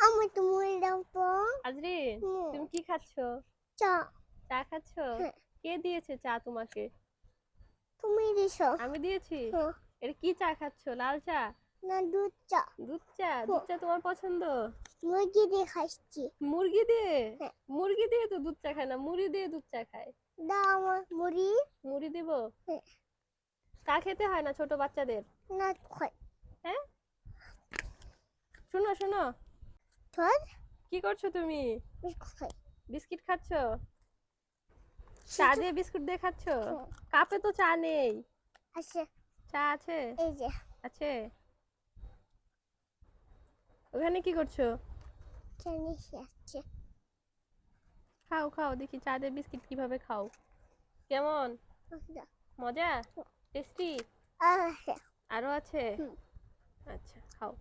আমি তুমি দাও। আজরিন, তুমি কি খাচ্ছ? চা। চা খাচ্ছ? হ্যাঁ। কে দিয়েছে চা তোমাকে? তুমি দিছো। আমি দিয়েছি? হ্যাঁ। এটা কি চা খাচ্ছ? লাল চা? না দুধ চা। দুধ চা? দুধ হ্যাঁ। চা তোমার পছন্দ? মুরগি দিয়ে খাচ্ছি। মুরগি দিয়ে? হ্যাঁ। মুরগি দিয়ে তো দুধ চা খায় না, মুড়ি দিয়ে দুধ চা খায়। দাও আমার মুড়ি। মুড়ি দিব? হ্যাঁ। চা খেতে হয় না ছোট বাচ্চাদের? না খাই। হ্যাঁ, শোনো শোনো, তোর কি করছো তুমি? বিস্কুট খাই। বিস্কিট খাচ্ছ? চা দিয়ে বিস্কুট দিয়ে খাচ্ছ? হ্যাঁ। কাপে তো চা নেই। আছে। চা আছে? এই যে আছে। ওখানে কি করছো? চিনি আছে। খাও খাও দেখি, চা দিয়ে বিস্কিট কিভাবে খাও। কেমন মজা? টেস্টি? আছে। আরো আছে? হুম। আচ্ছা, খাও।